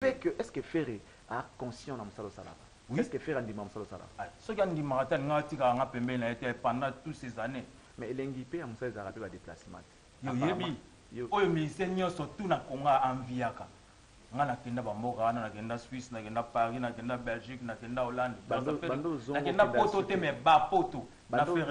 est-ce que Ferré a conscient dans Moussalo Salaba? Oui. Est-ce que Ferré a dit Moussalo Salaba? Ce qui a dit Marathon, n'a été pendant toutes ces années. Mais l'NGP a Moussalo Salaba a déplacement. Yo yebi. Oyo missenyo surtout na Konga enviaka. Ngana kenda bamboka na kenda Suisse na kenda Paris na kenda Belgique na kenda Hollande. Na kenda poto te me ba poto. Na Ferré.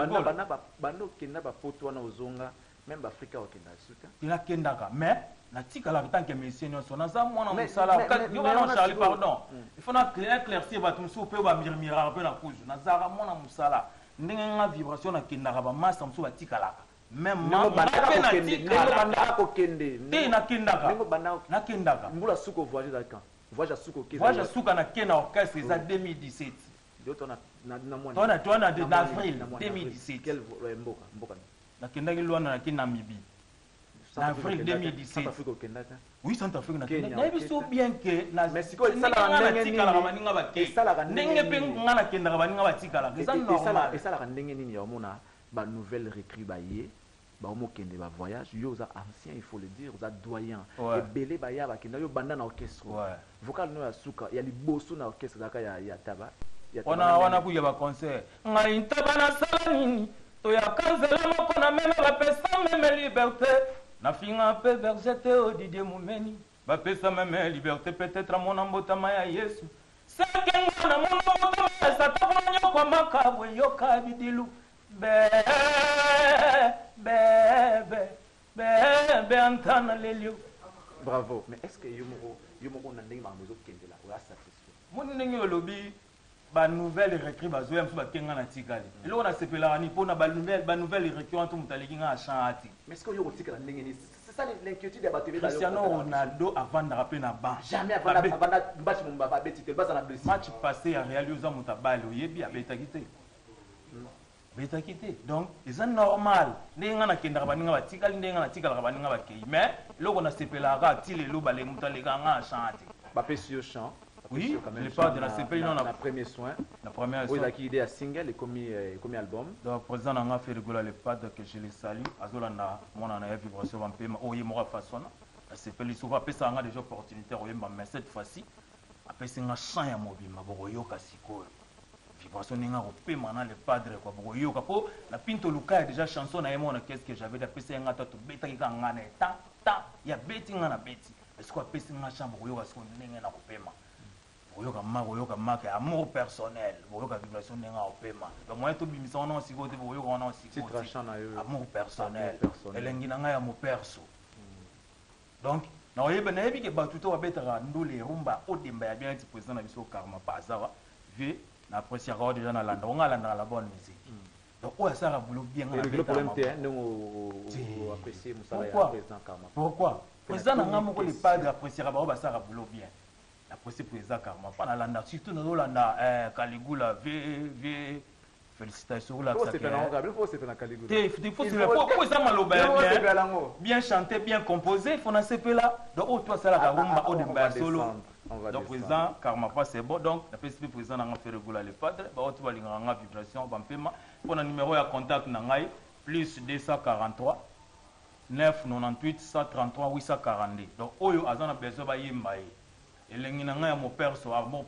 Bando kenda ba poto na ozonga même Afrika okenda suka. Tina kenda ka mais na tika la tant que missenyo so na za mwana musala. Yo na Charlie pardon. Il faut na éclaircir ba tumso pe ba mirmira pe na kuzu. Na za mwana musala. Ndenge nga vibration na kenda ka ba massa mso ba tika la. Même na kendaka ngula suko voyage dans camp voyage suko keza voyage suka na kena orchestre za 2017 d'autres na mois d'avril 2017 quel mboka na kendaki lwana na Namibie en avril 2017 oui Centrafrique na Kenya na biso bien que na Mexico sala ndenge baninga bakela ndenge pe ngana kendaka baninga batikala c'est normal et ça la ndenge nini ya mona ba nouvelle recrue ba yé ba mokende ba voyage yo za ancien il faut le dire za doyen et belé ba ya ba kenda yo banda na orchestre vocal no ya suka ya liboso na orchestre zaka ya taba wana ku ya ba concert ngai taba na sala nini to ya kanzela moko na meme ba pesa meme liberté na finga pe versete o Didier Moumeni ba pesa meme liberté peut-être à mon ambotama ya Yesu sekenga na mon ambotama sa tabonyo kwa makabwe yo kabidilu antana lelio. Bravo. Mais est-ce que Yomoro n'a pas besoin de Kendela ou à satisfait? Mon n'est lobby, ba nouvelle recrue ba zoya msuba kenga na tikali. Et là on a sepelé ni pona ba nouvelle recrue antu mutalekinga achati. Mais est-ce que Yomoro tikala ndenge c'est ça l'inquiétude de battre Cristiano Ronaldo avant de rappeler na ban. Jamais avant match mumba ba beti te basa na blessure. Match passé à Real Yoza mutabali oyebi abeta kité. Donc, c'est normal. Les gens qui ont été batikali, les gens qui ont été batikali, mais là on a CP la rati les loups les moutons les gars à chanter. Bapé sur chant. Oui, les pas de la CP non la premier soin. La première soin. Oui, qui idée à single et commis album. Donc président on a fait rigoler les pas que je les salue. Azola na mon ana vibration en paiement. Oh, il m'aura façon. La CP les souvent après ça on a déjà opportunité mais cette fois-ci après c'est un chant ya mobile maboyo kasiko. Vibration ninga kopema na le padre kwa boyo kapo na pinto luka déjà chanson na yemo na qu'est-ce que j'avais d'après c'est ngata to beta ki ngana ta ya beti ngana beti est-ce quoi pesi nga chambre boyo parce qu'on ninga na kopema boyo ka marque amour personnel boyo ka vibration ninga kopema donc moi to bimisa on aussi côté boyo on aussi amour personnel elengi nanga ya mo perso donc na oyeba na yebi ke batuto wa beta ndule rumba odemba ya bien ti président na biso karma pasava vu apprécier déjà dans l'endroit on a la bonne musique donc ouais ça a voulu bien le problème c'est nous apprécier président Karma pourquoi président n'a pas les pas d'apprécier ba ça a voulu bien apprécier président Karma pas dans l'endroit surtout dans l'endroit Caligula v félicitations là ça bien chanté bien composé il faut na CP là donc toi ça la rumba au demba solo. Donc président Karma pas c'est bon donc la PSP président n'a fait réguler les padres ba auto ba linga vibration ba paiement pour le numéro ya contact na ngai plus 243 998 133 842 donc oyo azana besoin ba yimba elengi na ngai ya mo perso amour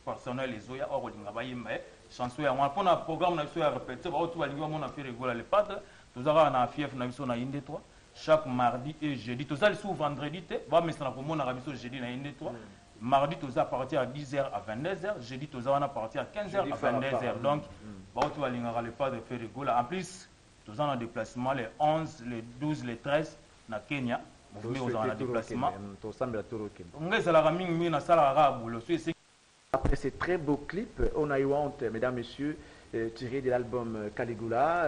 personnel les oya oro linga ba yimba chanson ya moi pour na programme na biso ya répéter ba auto ba linga mo na fait réguler les padres tozaka na fief na biso na inde 3 chaque mardi et jeudi tozali sous vendredi te ba mesana ko mona na biso jeudi na inde 3 mardi tous à partir à 10h à 22h, jeudi tous à partir à 15h à 22h. Donc, tu vas le pas de faire rigolo. En plus, tous en déplacement les 11, les 12, les 13 na Kenya. Vous mettez en déplacement. Après ces très beaux clips, on a eu honte, mesdames, messieurs, tiré de l'album Caligula,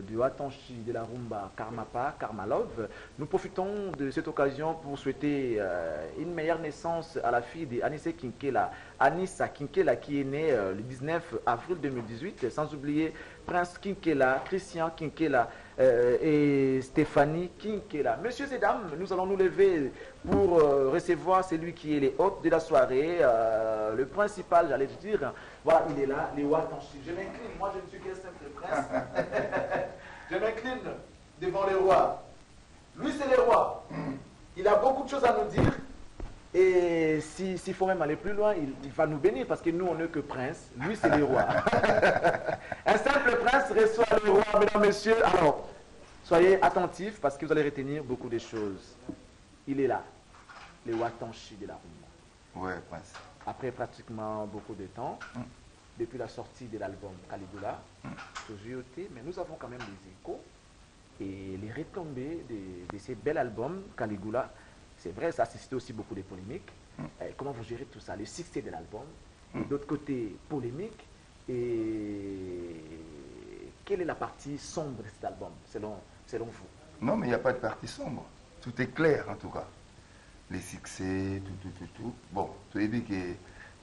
du Atanchi de la rumba Karmapa, Karma Love. Nous profitons de cette occasion pour souhaiter une meilleure naissance à la fille d'Anissa Kinkela. Anissa Kinkela qui est née le 19 avril 2018, sans oublier Prince Kinkela, Christian Kinkela et Stéphanie Kinkela. Messieurs et dames, nous allons nous lever pour recevoir celui qui est les hôtes de la soirée, le principal, j'allais dire. Voilà, il est là, les Watanchi. Je m'incline, moi je ne suis qu'un simple prince. Je m'incline devant les rois. Lui c'est le roi. Il a beaucoup de choses à nous dire Et s'il faut même aller plus loin, il va nous bénir parce que nous, on n'est que prince. Lui, c'est le roi. Un simple prince reçoit le roi, mesdames, messieurs. Alors, soyez attentifs parce que vous allez retenir beaucoup de choses. Il est là, le Watanshi de la rumba. Ouais, prince. Après pratiquement beaucoup de temps, depuis la sortie de l'album Caligula, mais nous avons quand même des échos et les retombées de ces bels albums Caligula. C'est vrai, ça a suscité aussi beaucoup de polémiques. Comment vous gérez tout ça? Le succès de l'album, et d'autre côté, polémique. Et quelle est la partie sombre de cet album, selon vous? Non, mais il n'y a pas de partie sombre. Tout est clair, en tout cas. Les succès, tout. Bon, tu as dit que la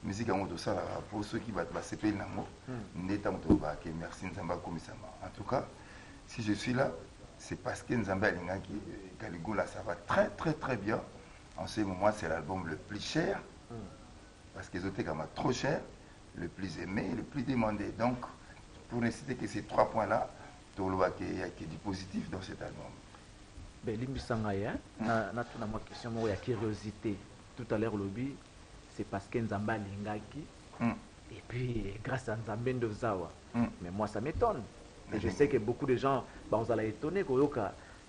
musique a tout ça, pour ceux qui vont se payer merci Nzamba Komisama. En tout cas, si je suis là, c'est parce que Nzamba Lingaki, Caligula, ça va très très très bien. En ce moment, c'est l'album le plus cher, parce qu'ils ont été quand même trop cher, le plus aimé, le plus demandé. Donc, pour ne citer que ces 3 points-là, il y a du positif dans cet album. Ben, Limbisangaya, ma question, il y a curiosité. Tout à l'heure, lobby, c'est parce que Nzamba Lingaki, et puis grâce à Nzambe Ndozawa. Mais moi, ça m'étonne. Et je sais que beaucoup de gens, on s'en a étonné que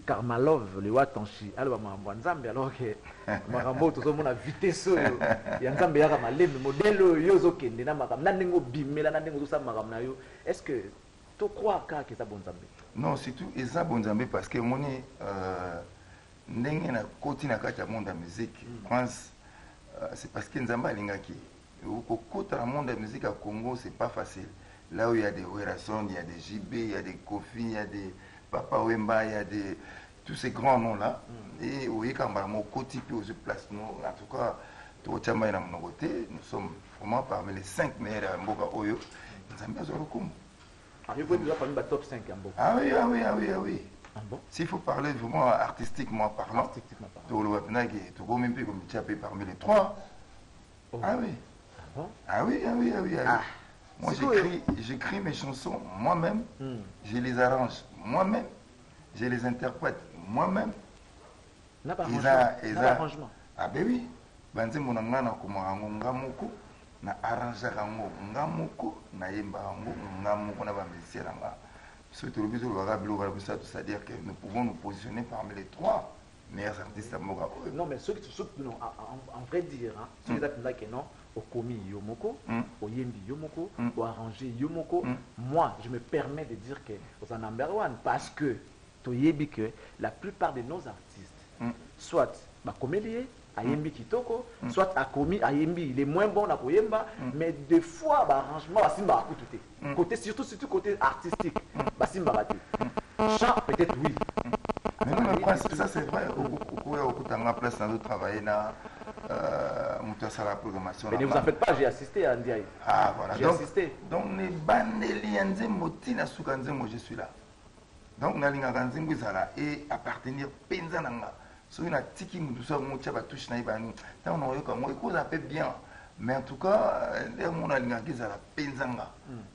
Karmalov, le Watanshi, alors que Marambo, tout le monde a vité ça. Il y a Nzambe Yaramalé, le modèle Yozo Kendena Maram, Nanengo Bimela, Nanengo Sa Maramnayo. Est-ce que tu crois que c'est bon Nzambe? Non, c'est tout, et ça bon Nzambe parce que mon n'est na côté na kati ya monde de musique. France, c'est parce que Nzamba Lingaki. Au côté du monde de musique à Congo, c'est pas facile. Là où il y a des Werason, il y a des JB, il y a des Kofi, il y a des Papa Wemba, il y a des tous ces grands noms-là. Et au Yekambamo, côté puis aux places, nous, en tout cas, nous sommes vraiment parmi les 5 meilleurs à Mboka Oyo. Nzamba Zorokum. Vous pouvez déjà parler de top 5 à Mboka. Ah oui. Ah bon? S'il faut parler vraiment artistiquement parlant, parmi les 3. Oh. Ah oui. Ah bon? Ah oui. Ah. Moi, j'écris mes chansons moi-même, je les arrange moi-même, je les interprète moi-même. N'a pas arrangement. Ah ben oui. Banze monanga na kumarango ngamoko na arrange rango ngamoko na yemba rango ngamoko na ba musicien nga. C'est-à-dire que nous pouvons nous positionner parmi les 3 meilleurs artistes à Moga. Non, mais ceux qui en vrai dire, ceux qui disent que non, au commis Yomoko, au Yembi Yomoko, au arrangé Yomoko, moi, je me permets de dire que vous en number one parce que tu que la plupart de nos artistes, soit comédien, Ayembi Kitoko, soit a commis Ayembi, il est moins bon à Koyemba, mais des fois, arrangement, Simba a tout côté, surtout côté artistique, Simba a tout. Chant, peut-être oui. Mais non, mais principe, ça c'est vrai. Au place dans le travail, la programmation. Mais ne vous en faites pas, j'ai assisté à Ndiaye. Ah voilà. J'ai assisté. Donc, les bandeli Motina Soukanzemo, je suis là. Donc, Nalinga Ganzimbo et appartenir Penzananga. So il y a tiki mudusa mucha batushi na ibanu tant on yoka moi cause un peu bien mais en tout cas les mon alinga kizala penzanga.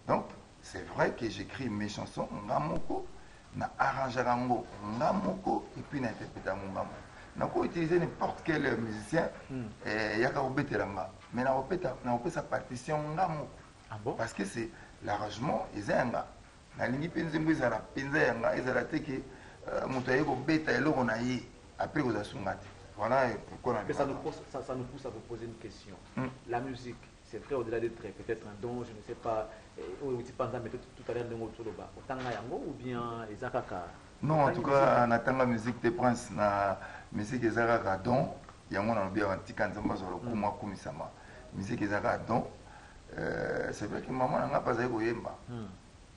Donc c'est vrai que j'écris mes chansons ngamoko na arranger rango ngamoko et puis na interpréter ngamo na ko utiliser n'importe quel musicien yaka obetelanga mais na opeta sa partition ngamo. Ah bon? Parce que c'est l'arrangement ezanga na lingi penzembo ezala penzanga ezala teke mutaye ko beta eloko na yi. Après, vous avez voilà pourquoi ça nous pousse à vous poser une question. La musique, c'est vrai, au-delà d'être peut-être un don, je ne sais pas, tout à l'heure, ou bien les Akaka. Non, en tout cas, on attend la musique des princes, la musique des Akaka don, il y a un bien antique en Zamba sur le Kuma Kumisama. Musique des Akaka don, c'est vrai que maman n'a pas Yemba.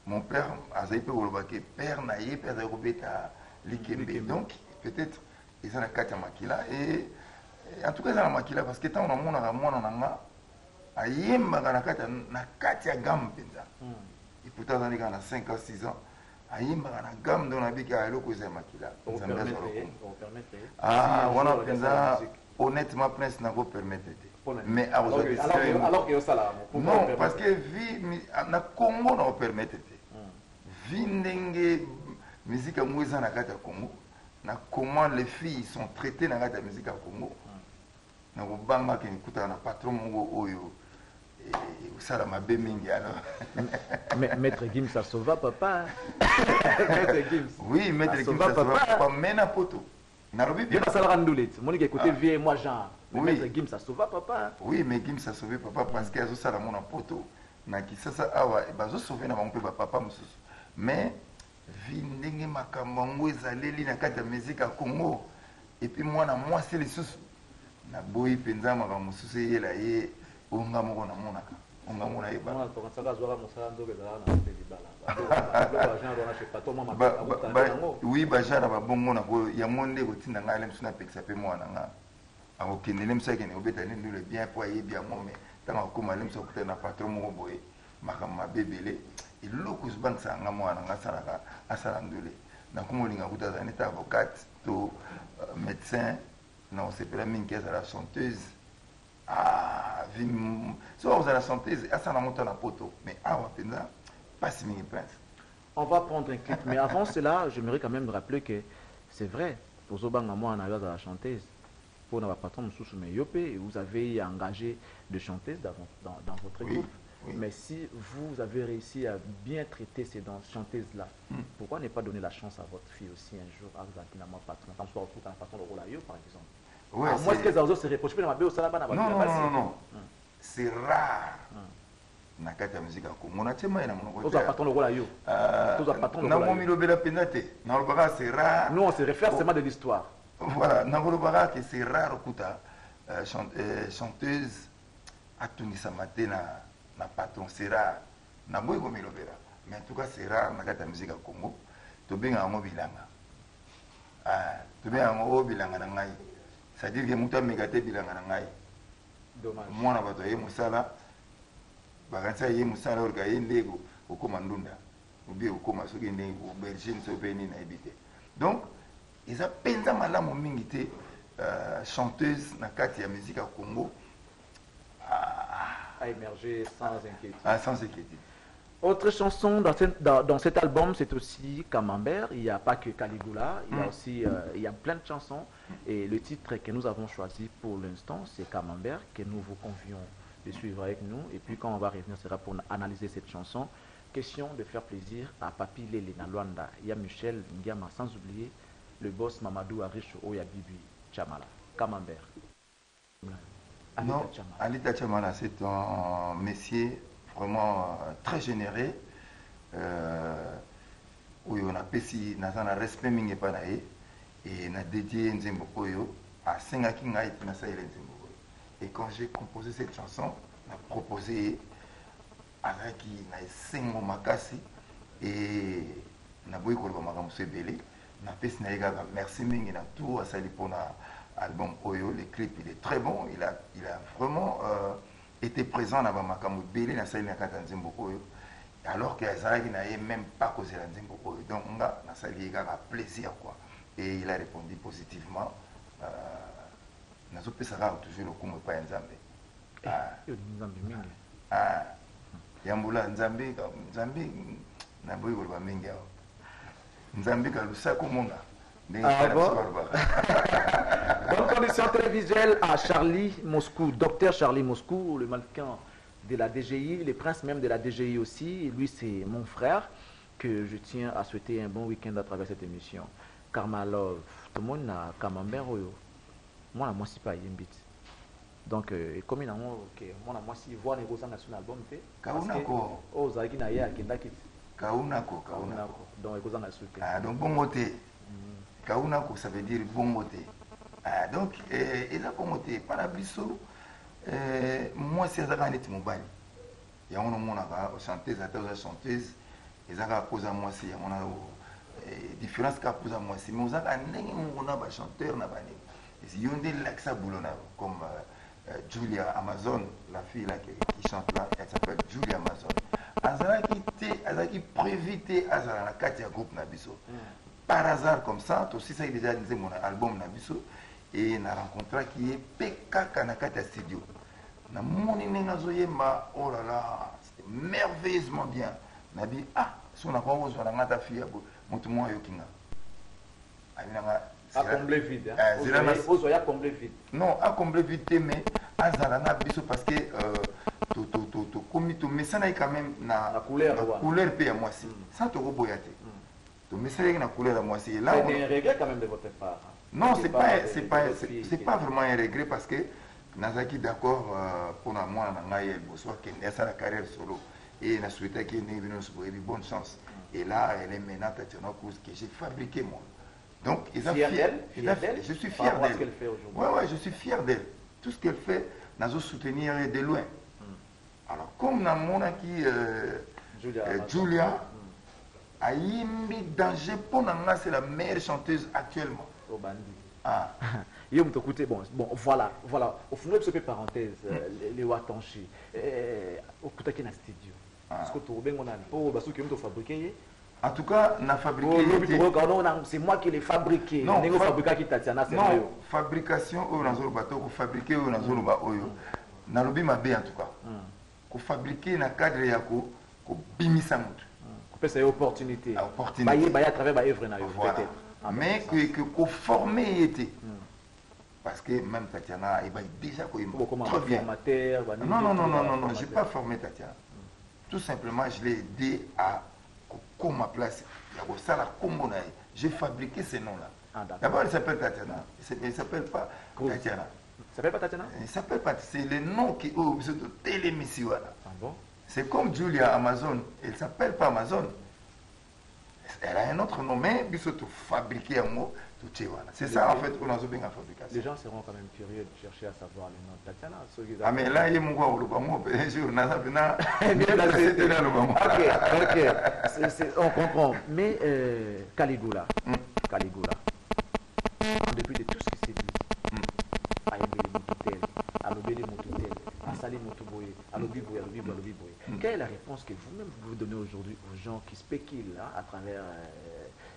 Mon père a zaipé au Lobake, père naïe, père Zayobeta, Likembe. Donc, peut-être. Et ça, la makila et en tout cas, ça la makila parce que tant on a mon amour en anga, ayemba na katia gamme penza. Et pourtant, on a 5 ans, 6 ans, ayemba na gamme dans la vie qui a l'eau ça makila. Ah, voilà penza. Honnêtement, prince n'a pas permis. Mais alors que ça là. Non, parce que vie na Congo n'a pas permis. Vie n'enge musique à mouisa na katia Congo. Comment les filles sont traitées dans la musique à Congo. na kobanga ke nikuta na patron mongo oyo usala mabe mingi alors Maître Gims ça sauva papa. Maître Gims. Oui, Maître Gims ça sauva papa mena poto. Na lobi bien ça la randoulette. Monique écoutez vieux moi Jean. Oui. Maître Gims ça sauva papa. Oui, mais Gims ça sauvé papa parce que azo sala mona poto. Na kisasa awa bazo sauver na bango papa mususu. Mais vi ndenge makambo ngo ezaleli na kati ya musique ya Congo et puis moi c'est les sous na boyi penza makambo mususu yela ye onga moko na monaka onga mona ye ba to kansaka zwa musala nzobe zala na teli bala oui bajara ba bongo na ko ya monde kotinda ngale msuna pekisa pe mwana nga akokende le msake ne obeta ne ndule bien po ye bien mo mais tanga koma le msako na patron moko boye makambo mabebele eloko zobangisa nga mwana nga salaka asala ndule na komolinga kutaza neta avocat to médecin na osepela mingi azala chanteuse so vous avez la santé ça n'a monté la poto mais pas si mini prince. On va prendre un clip mais avant cela j'aimerais quand même rappeler que c'est vrai pour Zobanga moi on a la chanteuse pour notre patron Moussou mais Yopé vous avez engagé de chanteuses dans votre groupe. Oui. Mais si vous avez réussi à bien traiter ces chanteuses-là, pourquoi ne pas donner la chance à votre fille aussi un jour à mon patron, comme soit un patron de Rolayo par exemple? Ouais, moi, est-ce que les autres se reprochent? Non. C'est rare. Na kati ya musique ya Congo na tema ina monoko te patron de Rolayo na momi lobela penate na lobaka c'est rare. Nous on se réfère seulement de l'histoire. Voilà na lobaka que c'est rare kuta chanteuse atunisa matena na patron c'est rare na boy ko milobela mais en tout cas c'est rare na kati ya musique ya Congo to benga ngo bilanga to benga ngo bilanga na ngai c'est-à-dire que muta megate bilanga na ngai dommage mwana bato ye musala bakanisa ye musala orga ye ndego okoma ndunda obi okoma soki ndenge aubergine so beni na ebite donc eza penza malamu mingi te chanteuse na kati ya musique ya Congo a émergé sans inquiétude. Sans inquiétude. Autre chanson dans cet album, c'est aussi Camembert. Il n'y a pas que Caligula, il y a aussi il y a plein de chansons. Et le titre que nous avons choisi pour l'instant, c'est Camembert, que nous vous convions de suivre avec nous. Et puis quand on va revenir, ce sera pour analyser cette chanson. Question de faire plaisir à Papi Lele Nalwanda. Il y a Michel Ndiama, sans oublier le boss Mamadou Aricho Oya Bibi Chamala. Camembert. Non, Alita Chamala, c'est un messier vraiment très généreux. Où on a péci, on a un respect mingi panae et on a dédié Nzembo Oyo à Sengaki Ngai Pinasa Nzembo. Et quand j'ai composé cette chanson, on a proposé à qui na Sengo Makasi et na boy ko ba makamse belé na pesi na ega merci mingi na tout à sali pour na album Oyo, le clip il est très bon, il a vraiment été présent dans Makamou Belé dans Sali Nakata Nzembo Oyo, alors que Azaraki n'a même pas causé la Nzembo Oyo. Donc on a Sali a plaisir quoi. Et il a répondu positivement. Nazo pesara toujours le coup pas Nzambe. Yambula Nzambe na boy ko ba mingi. Nzambe ka lusako monga. Ah bon? Bonne condition télévisuelle à Charlie Moscou, docteur Charlie Moscou, le mannequin de la DGI, le prince même de la DGI aussi. Lui, c'est mon frère que je tiens à souhaiter un bon week-end à travers cette émission. Karma Love, tout le monde a Camembert. Moi, moi, c'est pas une bite. Donc, comme il y a moi, si voit les rosans sur l'album, Kaunako. Oh, Zaki na ya Kendaki. Kaunako. Donc, les rosans sur donc, bon moté. Kaunako, ça veut dire bon moté. Donc, et là, bon moté, par la bisso, moi, c'est ça qui est mon bail. Il y a un moment, chanteuse, chanteuse, et ça cause à moi, c'est une différence qui pose à moi, c'est mais on a un chanteur, il y a des lacs comme Julia Amazon, la fille là qui chante là, elle s'appelle Julia Amazon. Elle a qui prévité à la Katia groupe Nabiso. Par hasard comme ça, aussi ça il a déjà dit mon album Nabiso et on a rencontré qui est PK Kanakata Studio. Na moni nengazoyemba, oh là là, c'était merveilleusement bien. Nabi ah, si on a pas besoin de ngata fille, mutu mo yokinga. Abinanga À combler vide. Aux à combler vide. Non, à combler vide, mais à Zalana Biso parce que mais ça n'a quand même la couleur paye à moi aussi. Ça te reboyate. Mais ça n'a couleur à moi aussi. C'est un regret quand même de votre part. Non, c'est pas vraiment un regret parce que Nazaki d'accord pour moi, Nangaye Bossoa qui est sa carrière solo et n'a souhaité qu'il ait une bonne chance. Et là, elle est maintenant Tatiana Kouz que j'ai fabriqué moi. Donc, ils ont je suis fier d'elle. Ouais, je suis fier d'elle. Tout ce qu'elle fait, nous soutenir de loin. Alors, comme dans mon qui Julia a mis danger pour nous, c'est la meilleure chanteuse actuellement. Ah. Bon, voilà. Au final, je fais parenthèse, les Watanchi. Au Koutaki na studio. Est-ce que tu as bien parce que tu fabriqué? En tout cas, on a fabriqué. C'est moi qui l'ai fabriqué. Non, fabrication au Nazolo bateau, fabriquer au Nazolo baoyo. Nalobi mabe en tout cas. Ko fabriquer na cadre yako, ko bimisa mutu. Ko pesa opportunité. Opportunité. Bah à travers ba œuvre na yo peut-être. Mais que ko formé était. Parce que même Tatiana, il va déjà très bien. Non, j'ai pas formé Tatiana. Tout simplement, je l'ai aidé à comme ma place. J'ai fabriqué ces noms-là. D'abord, il s'appelle Tatiana. Il ne s'appelle pas Tatiana. Il s'appelle pas Tatiana? Il s'appelle pas. C'est le nom qui est au de télémission. Ah bon? C'est comme Julia Amazon. Elle ne s'appelle pas Amazon. Elle a un autre nom, mais il faut fabriquer un mot. C'est ça en fait qu'on a besoin de fabrication. Les gens seront quand même curieux de chercher à savoir le nom de Tatiana. Ah mais là, il y a mon gars, un jour, on comprend. Mais Caligula, depuis de tout ce qui s'est dit, à Ebele Moutoutel, à Lobele Moutoutel, à Salim Moutouboye, à Lobiboye, quelle est la réponse que vous-même vous donnez aujourd'hui aux gens qui spéculent à travers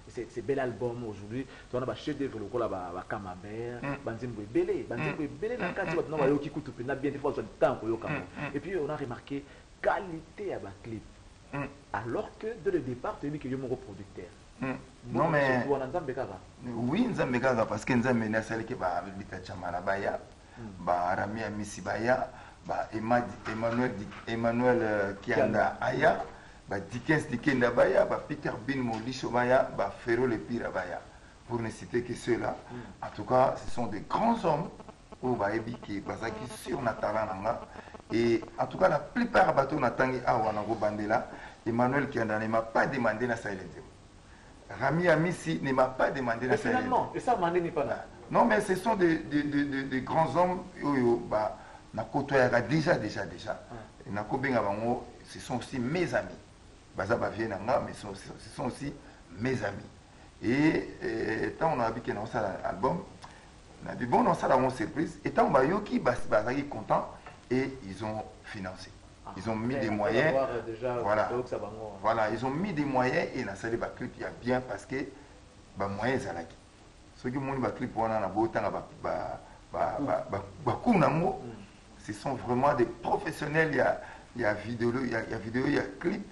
ces bel albums aujourd'hui? Tu as un chef d'œuvre local à Camabert, Banzimbo Belé, et puis on a remarqué qualité à ma clip. Alors que dès le départ, tu as dit que je suis mon producteur. Non mais oui, Nzambekaga parce que Nzambena c'est qui va habiter Chamala Baya, ba Rami Amisi Baya, ba Emmanuel Kianda Aya, ba Dickens Dikenda Baya, ba Peter Bin Molisho Baya, ba Ferro Le Pire Baya, pour ne citer que ceux-là. En tout cas, ce sont des grands hommes au Baebi qui basaki sur Natalanga. Et en tout cas, la plupart bateaux Natangi Awanago Bandela, Emmanuel Kianda ne m'a pas demandé na Silence. Rami Amissi ne m'a pas demandé la salaire. Finalement, et ça, Mandé n'est pas là. Non, mais ce sont des grands hommes ce sont aussi mes amis. Mais ce sont aussi mes amis. Et quand on a vu qu'on a fait l'album, on a dit bon, on a fait une surprise. Et tant que qui est content et ils ont financé. Ils ont mis des moyens. Voilà, ils ont mis des moyens et la salle de clip il y a bien parce que les moyens sont là. Ceux qui ont mis des clips ce sont vraiment des professionnels. Il y a vidéo, il y a clip, il y a clip.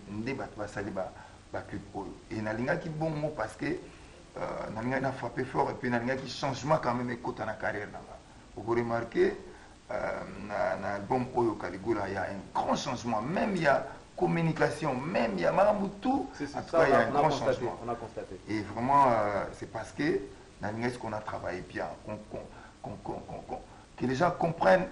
Et il y a qui bon mot parce que il y a frappé fort et puis il y a qui changement quand même écoute dans la carrière. Vous remarquez. Dans l'album Oyo Caligula, il y a un grand changement. Même il y a communication, même il y a tout. En tout cas, il y a un grand changement. On a constaté. Et vraiment, c'est parce que dans l'Ingrèce qu'on a travaillé bien, que les gens comprennent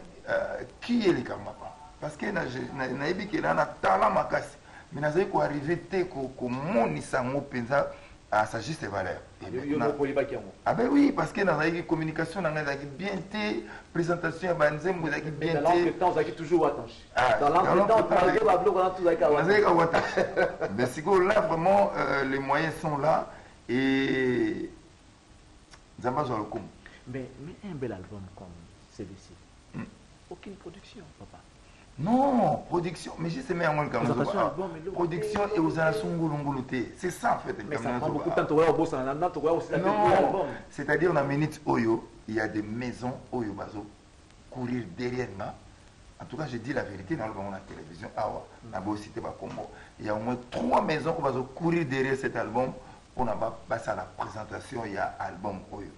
qui est le Karmapa. Parce que naïbi que là, on a talent makasi. Mais nous avons arrivé à monisa penza à sa juste valeur. Ah ben oui, parce que dans la communication, dans la bien été, présentation à Banzem, vous avez bien été. Dans l'entretemps, vous avez toujours attendu. Dans l'entretemps, vous avez toujours attendu. Mais c'est que là, vraiment, les moyens sont là et nous avons le coup. Mais un bel album comme celui-ci, aucune production, papa. Non, production, mais je sais même production et aux Alasungulunguluté. C'est ça en fait. Mais ça prend beaucoup de temps. Non, c'est-à-dire on a minute Oyo, il y a des maisons Oyo Bazo courir derrière nous. En tout cas, je dis la vérité dans la télévision. Il y a au moins 3 maisons qui vont courir derrière cet album pour la présentation. Il y a album Oyo.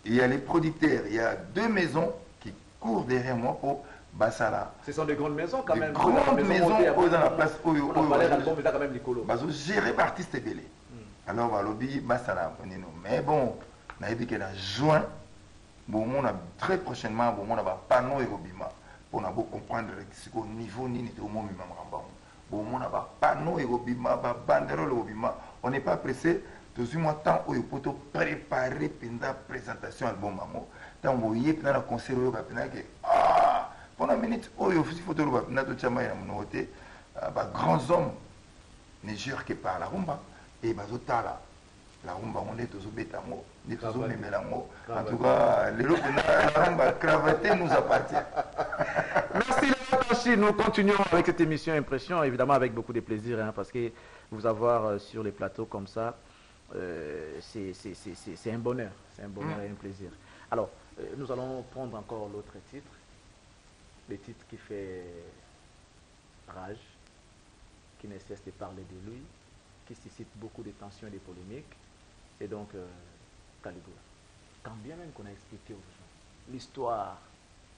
il y a les producteurs, il y a 2 maisons qui courent derrière moi pour Bassala. Ce sont des grandes maisons quand même. Des grandes maisons dans la place où on a l'album, mais quand même l'écolo. Bazo géré par artiste belé. Alors va lobby Bassala. Mais bon, on a dit que dans juin, bon, on a très prochainement, bon, on a un panneau et robima pour comprendre ce niveau ni tout le monde bon, on a un panneau et robima, banderole et robima. On n'est pas pressé. Tout ce temps où il faut préparer la présentation album maman. Tant vous y êtes dans la concert où pendant une minute où il faut tout le grands hommes ne jurent que par la rumba et bazotala la rumba on est tous au bétamo, on est tous au mémélango. En tout cas, la rumba cravatée nous appartient. Merci Léo Tanchi. Nous continuons avec cette émission Impression, évidemment avec beaucoup de plaisir, hein, parce que vous avoir sur les plateaux comme ça. C'est un bonheur, et un plaisir. Alors, nous allons prendre encore l'autre titre, le titre qui fait rage, qui ne cesse de parler de lui, qui suscite beaucoup de tensions et de polémiques, c'est donc Caligula. Quand bien même qu'on a expliqué aux gens l'histoire,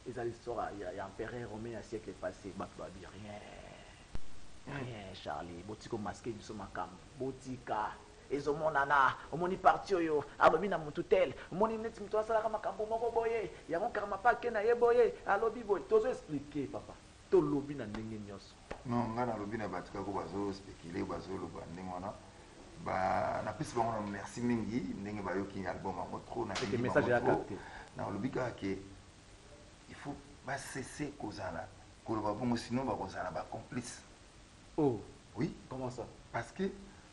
il y a empereur romain à siècle passé, bah dire rien, Charlie, botiko masqué du somakam, botika. Ezomonana omoni parti oyo alobi na mutu tel omoni neti mutu asalaka makambo moko boye yango karma pa ke na ye boye alobi boye tozo expliquer papa to lobi na ndenge nyonso non nga na lobi na batika ko bazo spéculer bazo loba ndenge wana ba na pesi bango na merci mingi ndenge bayoki album yango trop na que message ya capté na lobi ka ke il faut ba cesser kozala ko loba bongo sinon ba kozala ba complice. Oh oui, comment ça? Parce que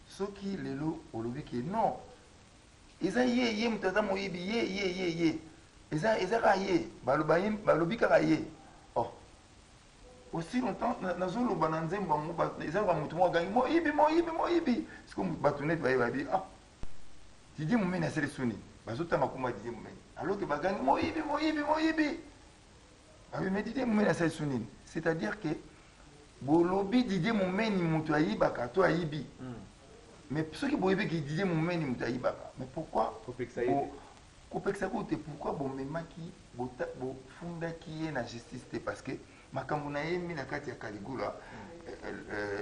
ceux qui les louent au lobby qui non ils ont yé mutaza moyibi yé ils ont yé balobi kaka yé oh aussi longtemps nazolo bananzemba mo ils ont mutu mo gangi moyibi c'est comme batunet bayi ah Didier Moumeni a sélectionné bazotanga kuma Didier Moumeni alors que bagangi moyibi ah mais Didier Moumeni a sélectionné c'est-à-dire que bolobi Didier Moumeni mutu ayibaka to ayibi. Mais ceux qui boivent qui disaient mon meni mutaïbaka. Mais pourquoi? Pourquoi bon memaki bo funda qui est la justice parce que makamuna yemi na kati ya Caligula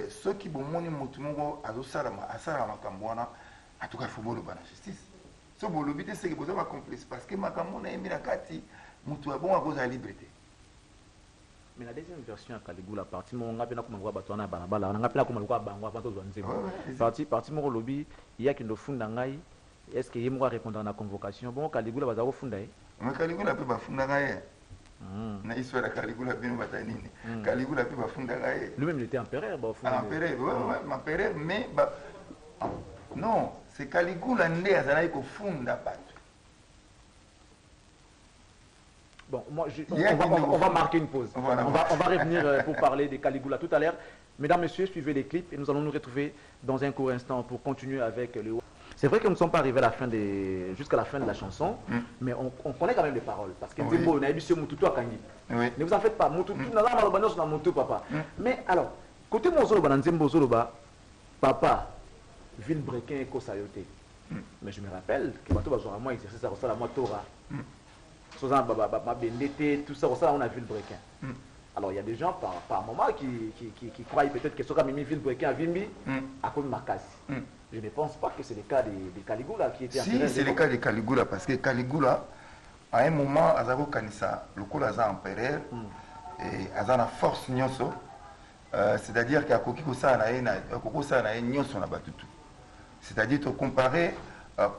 ceux qui bon moni mutumongo azosalama asala makambwana en tout cas faut bolo bana justice. So bolo bité c'est que vous avez complice parce que makamuna yemi na kati mutu abon a cause de la liberté. Mais la deuxième version à Caligula, parti mon ngapé na kuma bato na balabala, on ngapé na kuma kwa bangwa bato zonzembo. Parti mon lobby, il y a qui no funda ngai. Est-ce que yemwa répondre à la convocation? Bon Caligula baza ko funda Mais Caligula peut ba funda ngai. Na histoire Caligula bino batanini. Caligula peut ba funda ngai. Lui-même il était empereur, ba funda. Empereur, ouais, empereur mais non, c'est Caligula ndé azana ko funda bato. Bon, moi, on va marquer une pause. Voilà. On va revenir pour parler de Caligula tout à l'heure. Mesdames, Messieurs, suivez les clips et nous allons nous retrouver dans un court instant pour continuer avec le... C'est vrai que nous ne sommes pas arrivés à jusqu'à la fin de la chanson, mais on connaît quand même les paroles. Parce que oui. Ne vous en faites pas. Papa. Mais alors, côté Mozoloba, papa, Villebrequin et Kosayote. Mais je me rappelle que moi exercer ça à moi Torah. Tout ça, on a vu le brequin. Alors il y a des gens par moment qui croient peut-être que ce qu'a mis le brequin à Vimbi à cause de Makassi. Je ne pense pas que c'est le cas de Caligula qui était. Si, c'est le cas de Caligula parce que Caligula, à un moment, Azaro Kanissa, le coup Aza empereur et Aza na force nyonso, c'est-à-dire qu'il y a Kokiko Sa na nyonso na batutu. C'est-à-dire que comparer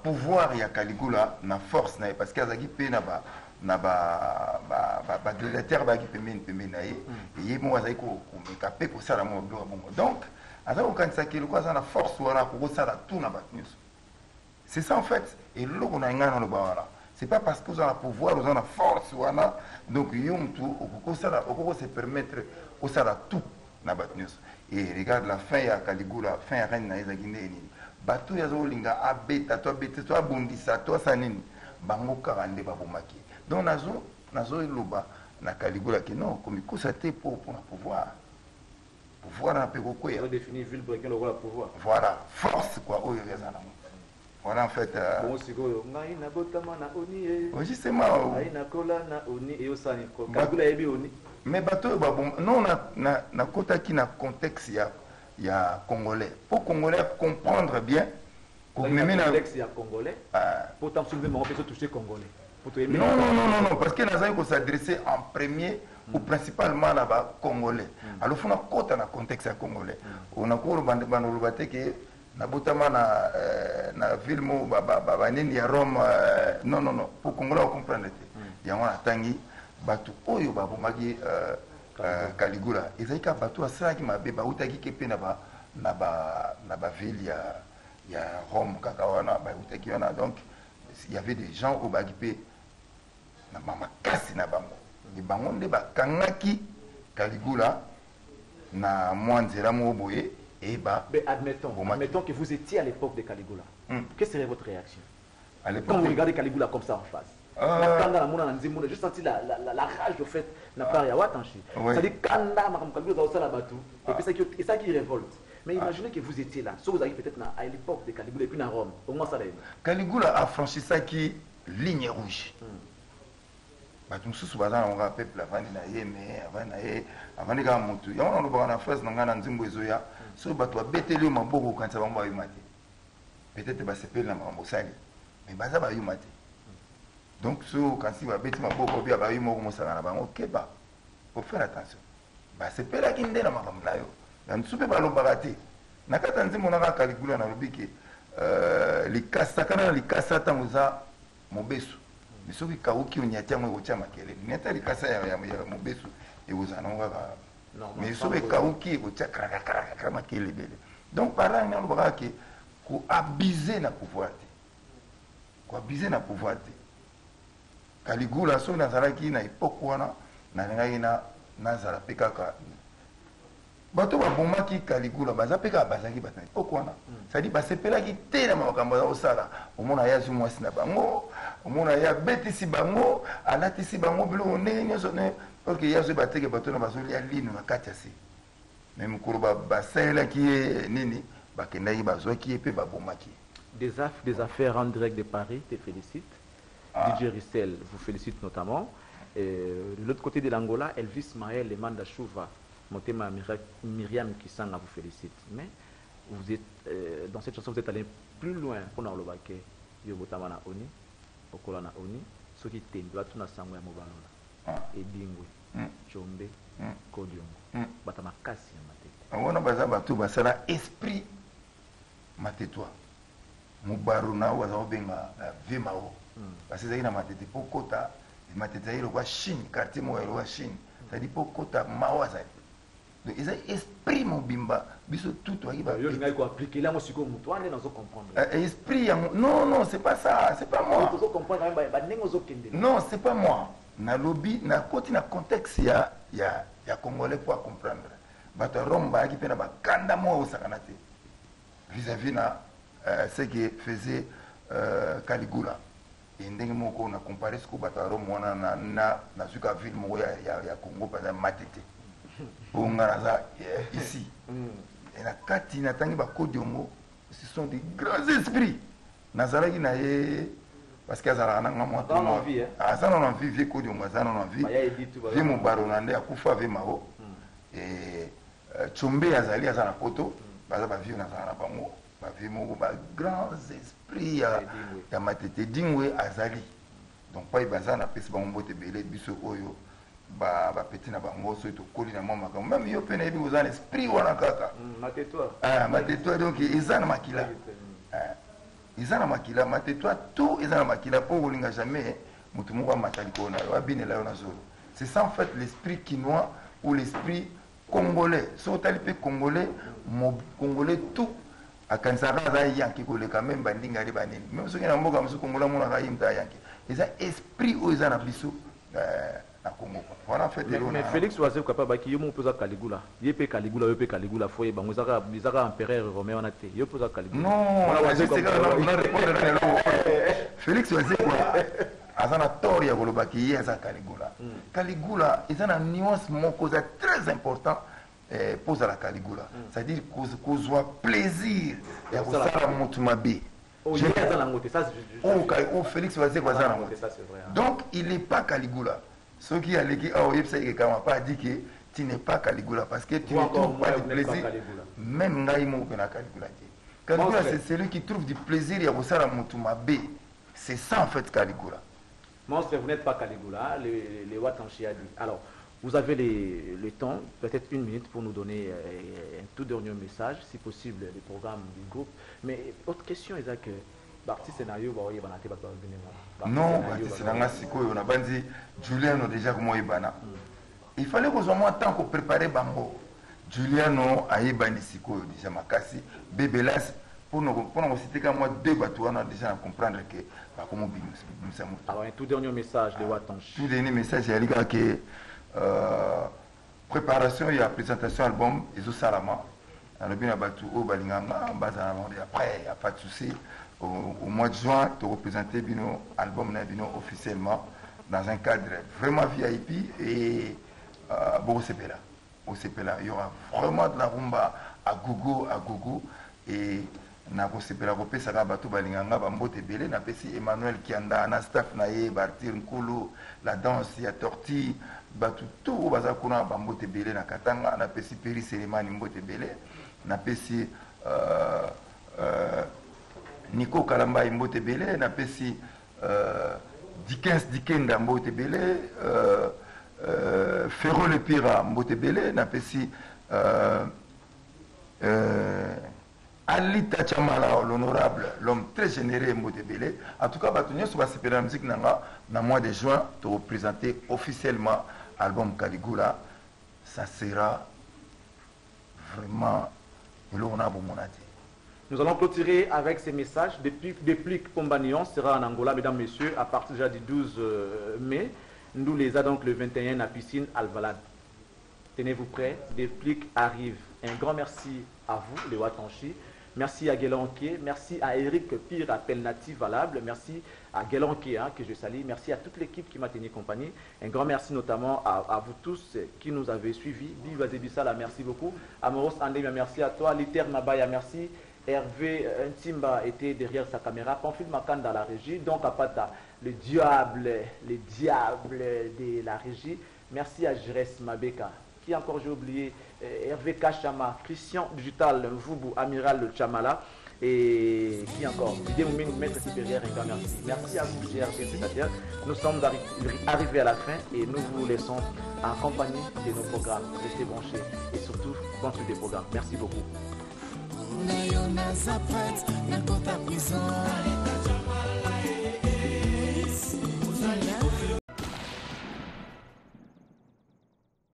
pouvoir il y a Caligula na force na parce qu'Azagi pe na ba gladiateur ba ki pemene na ye et mo azai ko mekape ko sala mo bongo donc aza ko kanisa ki lokwa za na force wana ko sala tout na batnews. C'est ça en fait et loko na ngana no ba wana c'est pas parce que vous avez le pouvoir vous avez la force wana donc yom tout ko se permettre ko sala tout na batnews. Et regarde la fin ya Caligula fin ya reine na ezaki nini bato ya zolinga abeta to abeta to abundisa to sanini bango kaka nde babomaki. Donc nazo loba na Caligula qui non comme il constaté pour pouvoir na peko quoi. On définit Villebrequin le rôle pouvoir. Voilà, force quoi oyo yazana. Voilà en fait. Bon, c'est quoi? Ngai na botama na oni e. Justement. Ngai na kola na oni e osani ko. Kaligula ebi oni. Mais bateau bon non na kota qui na contexte ya congolais. Pour congolais comprendre bien. Pour même na contexte ya congolais. Pour tant soulever mon peut toucher congolais. Non, parce que nous allons s'adresser en premier ou principalement là-bas congolais. Alors, il faut qu'on ait un contexte congolais. On a couru que Nabutama na ville il y a Rome. Non, pour congolais comprendre. Il y a un tangi, batu oyo babomagi Caligula. Et ça y a batu à ça qui m'a bébé outaki kepe na ba ville il y a Rome kakawana ba outaki wana donc il y avait des gens au bagipé na mama kasi na bango ni bango nde bakangaki Caligula na mwanzela mo boye et ba mais admettons que vous étiez à l'époque de Caligula. Quelle serait votre réaction à l'époque quand vous regardez Caligula comme ça en face? J'ai senti la rage au fait n'a pas rien watanchi. C'est-à-dire kanda ma Caligula dans la bateau et ça qui révolte. Mais imaginez que vous étiez là, soit vous avez peut-être à l'époque de Caligula et puis à Rome. Au moins ça là. Caligula a franchi ça qui ligne rouge. Batum sous bazan on rappelle peuple avant na mais avant de gagner montu. Ya on a na face na ngana nzimbo ezoya. So bato abeteli maboko quand ça va mba yumate. Peut-être ba sepel na mambo sali. Mais baza ba yumate. Donc so quand si ba beti maboko bi ba yumo ko mosala na bango keba. Faut faire attention. Ba sepel ki ndena makambo na yo. Na nsupe ba lobaka te. Na kata nzimbo na Caligula na lobiki likasa kana likasa tamuza mobesu. Mais ce qui kauki unyatia mwe gocha makele neta likasa ya mobesu et vous en avez mais ce qui kauki gocha krakakrakra makele bele donc par là on va que ko abuser na pouvoir te Caligula so na zaraki na époque wana na ngai na zara pekaka bato babomaki Caligula baza peka bazaki batani pourquoi ça dit basepelaki te na makambo ya osala omona ya zu mwasi na bango omona ya betisi bango alatisi bango bilo ndenge nyonso ne ok ya zo bateke bato na bazoli ya lino na kati ya se même kuruba baselaki nini bakendaki bazwaki pe babomaki des affaires en direct de Paris te félicite. DJ Rissel vous félicite notamment. De l'autre côté de l'Angola, Elvis Maël et Manda Chouva, Motema Myriam Kisanga vous félicite. Mais vous êtes, dans cette chanson, vous êtes allé plus loin pour nous le Yobotama na Oni, Okola na Oni, ce qui t'aime, tu vas tout na Sangwa Mobalola, et Bingwe, Chombe, Kodiongo, Batama Kasi en matete. On a besoin de tout, c'est l'esprit matetoi. Mubaruna ou Azabenga, Vimao, parce que c'est une matete pour Kota. Matete ile kwa Chine, quartier mo ile kwa Chine. Ça dit pour kota mawaza. Donc ils esprit mon bimba, biso tout toi qui va. Yo ngai ko appliquer là moi siko mutu ane nazo comprendre. Esprit non, c'est pas ça, c'est pas moi. Nazo comprendre ba nengo zo kende. Non, c'est pas moi. Na lobby na koti na contexte ya congolais pour comprendre. Bato romba qui pena ba kanda mo osakanate. Vis-à-vis na ce que faisait Caligula. Ndenge moko na comparer ce que bataro mona na suka ville mo ya Congo par exemple matete bonga za ici et na kati na tangi ba kodiongo ce sont des grands esprits nazalaki na ye parce que azala na ngamo dans la vie azana na vie vie kodiongo azana na vie vie mo barona nde akufa vie mao et chombe azali azana poto baza ba vie na zana bango ba vie moko ba grands esprits ya matete dingwe azali donc pas baza na pesi bango mbote belé biso oyo ba petit na bango so to koli na mama comme même yo pena ebi ozana esprit wana kaka matetoi donc ezana makila ezana makila matetoi tout ezana makila pour olinga jamais mutu moko matali kona wa binela yo na zolo c'est ça en fait l'esprit quinois ou l'esprit congolais so tali pe congolais congolais tout akansaka za yanki koleka même bandinga ri banini même soki na mboka musu kongola mona ka yimta yanki eza esprit o eza na biso na Congo voilà fait mais Félix Oazé capable ki yo mo poza Caligula yepe Caligula foye bango zaka empereur romain wana te yo poza Caligula non Félix Oazé quoi azana tori ya koloba ki yeza Caligula eza na nuance moko za très important pose à la Caligula c'est-à-dire qu'on soit plaisir et qu'on soit mutumabe Félix Bazé, donc il n'est pas Caligula. Ceux qui a l'équipe pas dit que tu n'es pas Caligula parce que tu ne trouves pas du plaisir. Même Naïmo que na Caligula. Caligula, c'est celui qui trouve du plaisir et à Moutoumabé. C'est ça en fait Caligula. Monstre, vous n'êtes pas Caligula, les Watanchi a dit. Alors, vous avez le temps, peut-être 1 minute pour nous donner un tout dernier message, si possible, le programme du groupe. Mais autre question, est que Barti scénario, non, on a dit Juliano déjà comment il bana. Il fallait qu'on soit moins temps pour préparer Bango. Juliano a ébani siko déjà makasi, Bébelas pour nous citer comme moi 2 bateaux, on a déjà comprendre que comment nous. Alors un tout dernier message de Watanchi. Tout dernier message, il y a que préparation et la présentation album Izo Salama. On a bien battu au Balinganga, après il n'y a pas de souci. Au mois de juin, tu représentais Bino album Bino officiellement dans un cadre vraiment VIP et bon au Sepela. Il y aura vraiment de la rumba à gogo et na ko Sepela ko pesa ka batu balinganga ba mbote belé na pesi Emmanuel Kianda na staff na ye Bartir Nkulu la danse ya Torti batu tout baza kuna ba mbote belé na Katanga na pesi Peri Selemani mbote belé na pesi Nico Kalamba mbote belé na pesi Dikenda mbote belé Ferro le Pira mbote belé na pesi Alita Chamala, l'honorable, l'homme très généreux mbote belé. En tout cas, Batunio sur la musique dans mois de juin de représenter officiellement l'album Caligula. Ça sera vraiment Nous allons clôturer avec ces messages. Depuis Pombanion sera en Angola, mesdames, messieurs, à partir déjà du 12 mai. Nous les a donc le 21 à Piscine Alvalade. Tenez-vous prêts, Déplique arrive. Un grand merci à vous, les Watanchi. Merci à Guélanqué, merci à Eric Pire, appel natif valable. Merci à Guélanqué, que je salue. Merci à toute l'équipe qui m'a tenu compagnie. Un grand merci notamment à vous tous qui nous avez suivis. Biva Zebissala, merci beaucoup. Amoros Andé, merci à toi. Liter Mabaya, merci. Hervé Ntimba était derrière sa caméra. Pamphile Makanda à la régie. Donc à Pata, le diable de la régie. Merci à Jérès Mabeka. Qui encore j'ai oublié, Hervé Kachama, Christian Digital, Mvubu, Amiral Chamala, et qui encore, Bidémoumine, maître supérieur, un grand merci. Merci à vous, GRP spectateurs. Nous sommes arrivés à la fin et nous vous laissons en compagnie de nos programmes. Restez branchés et surtout, continuez des programmes. Merci beaucoup.